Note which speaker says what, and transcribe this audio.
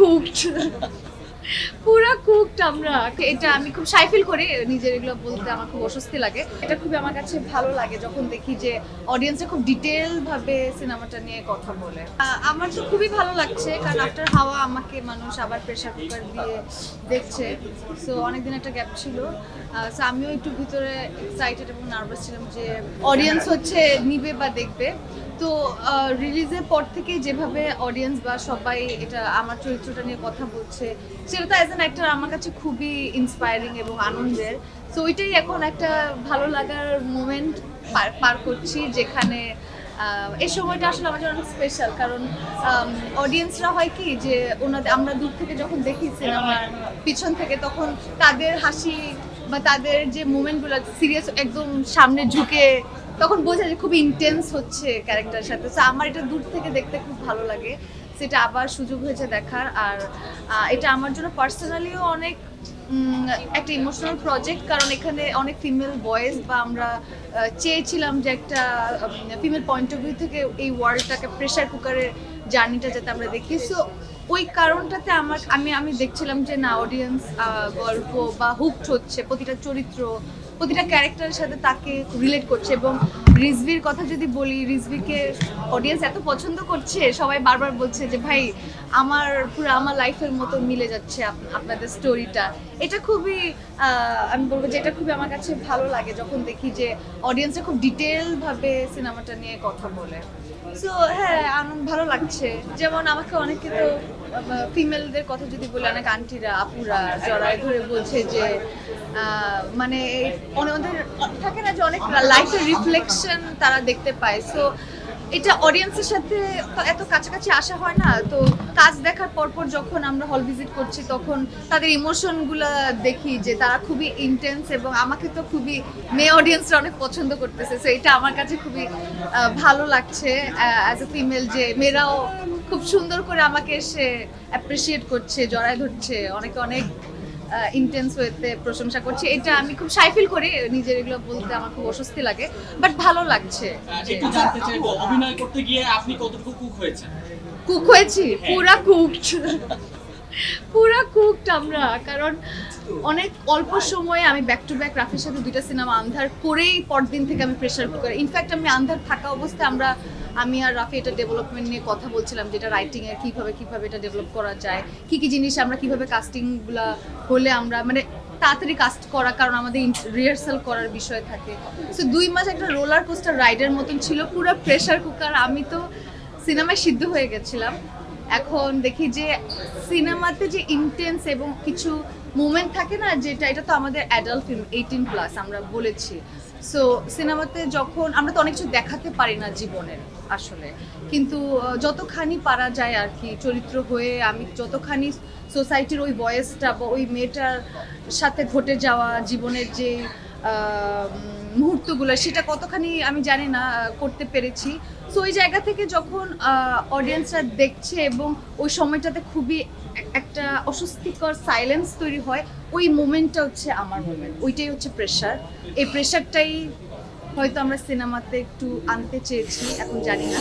Speaker 1: Cooked পুরা cooked আমরা। এটা আমি খুব শাই ফিল করি, নিজের এগুলো বলতে আমার খুব অস্বস্তি লাগে। এটা খুবই আমার কাছে ভালো লাগে যখন দেখি যে অডিয়েন্সরা খুব ডিটেল ভাবে সিনেমাটা নিয়ে কথা বলে। আমার তো খুবই ভালো লাগছে, কারণ আফটার হাওয়া আমাকে মানুষ আবার প্রেসার কুকার দিয়ে দেখছে। সো অনেকদিন একটা গ্যাপ ছিল, সো আমিও একটু ভিতরে এক্সাইটেড এবং নার্ভাস ছিলাম যে অডিয়েন্স হচ্ছে নিবে বা দেখবে। তো রিলিজের পর থেকে যেভাবে অডিয়েন্স বা সবাই এটা আমার চরিত্রটা নিয়ে কথা বলছে, সেটা তো অ্যাজ অ্যান অ্যাক্টর আমার কাছে খুবই ইন্সপায়ারিং এবং আনন্দের। সো ওইটাই এখন একটা ভালো লাগার মোমেন্ট পার করছি, যেখানে এই সময়টা আসলে আমার জন্য অনেক স্পেশাল। কারণ অডিয়েন্সরা হয় কি যে ওনাদের আমরা দূর থেকে যখন দেখি সিনেমার পিছন থেকে, তখন তাদের হাসি বা তাদের যে মোমেন্টগুলো সিরিয়াস একদম সামনে ঝুঁকে, তখন বোঝা যায় খুব ইন্টেন্স হচ্ছে ক্যারেক্টারের সাথে। সো আমার এটা দূর থেকে দেখতে খুব ভালো লাগে, সেটা আবার সুযোগ হয়েছে দেখার। আর এটা আমার জন্য পার্সোনালিও অনেক একটা ইমোশনাল প্রজেক্ট, কারণ এখানে অনেক ফিমেল ভয়েস বা আমরা চেয়েছিলাম যে একটা ফিমেল পয়েন্ট অফ ভিউ থেকে এই ওয়ার্ল্ডটাকে প্রেসার কুকারের জার্নিটা যাতে আমরা দেখি। সো ওই কারণটাতে আমি দেখছিলাম যে না, অডিয়েন্স গল্প বা হুকড হচ্ছে, প্রতিটা চরিত্র প্রতিটা ক্যারেক্টারের সাথে তাকে রিলেট করছে। এবং রিজভির কথা যদি বলি, রিজভিকে অডিয়েন্স এত পছন্দ করছে, সবাই বারবার বলছে যে ভাই পুরো আমার লাইফের মতো মিলে যাচ্ছে আপনাদের স্টোরিটা। এটা খুবই আমি বলবো যে এটা খুবই আমার কাছে ভালো লাগে যখন দেখি যে অডিয়েন্সরা খুব ডিটেল ভাবে সিনেমাটা নিয়ে কথা বলে। সো হ্যাঁ, ভালো লাগছে। যেমন আমাকে অনেকে তো ফিমেলদের কথা যদি বলি, অনেক আন্টিরা আপুরা জড়ায় ধরে বলছে যে মানে ওদের থাকে না যে অনেক লাইফের রিফ্লেকশন তারা দেখতে পায়। সো এটা অডিয়েন্সের সাথে এত কাছাকাছি আসা হয় না, তো কাজ দেখার পরপর যখন আমরা হল ভিজিট করছি, তখন তাদের ইমোশনগুলো দেখি যে তারা খুবই ইন্টেন্স, এবং আমাকে তো খুবই মেয়ে অডিয়েন্সরা অনেক পছন্দ করতেছে। সো এটা আমার কাছে খুবই ভালো লাগছে অ্যাজ এ ফিমেল, যে মেয়েরাও খুব সুন্দর করে আমাকে এসে অ্যাপ্রিসিয়েট করছে, জড়ায় ধরছে, অনেকে অনেক ইন্টেন্স ওয়েতে প্রশংসা করছে। এটা আমি খুব শাই ফিল করি, নিজের এগুলো বলতে আমার খুব অস্বস্তি লাগে, বাট ভালো লাগছে।
Speaker 2: একটু জানতে চাইবো, অভিনয় করতে গিয়ে আপনি কতটুকু কুক হয়েছেন?
Speaker 1: কুক হয়েছি, পুরা কুকড পুরা কুকড আমরা। কারণ অনেক অল্প সময়ে আমি ব্যাক টু ব্যাক রাফির সাথে 2টা সিনেমা আন্ধার করেই পরদিন থেকে আমি প্রেশার কুকার। ইনফ্যাক্ট আমি আন্ধার থাকা অবস্থায় আমি আর রাফি এটা ডেভেলপমেন্ট নিয়ে কথা বলছিলাম, যেটা রাইটিং এর কিভাবে এটা ডেভেলপ করা যায়, কি জিনিস আমরা কিভাবে কাস্টিংগুলা হলে আমরা মানে তাড়াতাড়ি কাস্ট করা, কারণ আমাদের রিহার্সাল করার বিষয় থাকে। সো 2 মাস একটা রোলার কোস্টার রাইডের মতন ছিল, পুরো প্রেশার কুকার। আমি তো সিনেমায় সিদ্ধ হয়ে গেছিলাম। এখন দেখি যে সিনেমাতে যে ইন্টেন্স এবং কিছু মুভমেন্ট থাকে না, যেটা এটা তো আমাদের অ্যাডাল্ট ফিল্ম 18+ আমরা বলেছি। সো সিনেমাতে যখন আমরা তো অনেক কিছু দেখাতে পারি না জীবনের আসলে, কিন্তু যতখানি পারা যায় আর কি চরিত্র হয়ে, আমি যতখানি সোসাইটির ওই বয়েসটা বা ওই মেয়েটার সাথে ঘটে যাওয়া জীবনের যে মুহূর্তগুলো, সেটা কতখানি আমি জানি না করতে পেরেছি। সো ওই জায়গা থেকে যখন অডিয়েন্সরা দেখছে এবং ওই সময়টাতে খুবই একটা অস্বস্তিকর সাইলেন্স তৈরি হয়, ওই মোমেন্টটা হচ্ছে আমার মোমেন্ট, ওইটাই হচ্ছে প্রেশার। এই প্রেশারটাই হয়তো আমরা সিনেমাতে একটু আনতে চেয়েছি, এখন জানি না।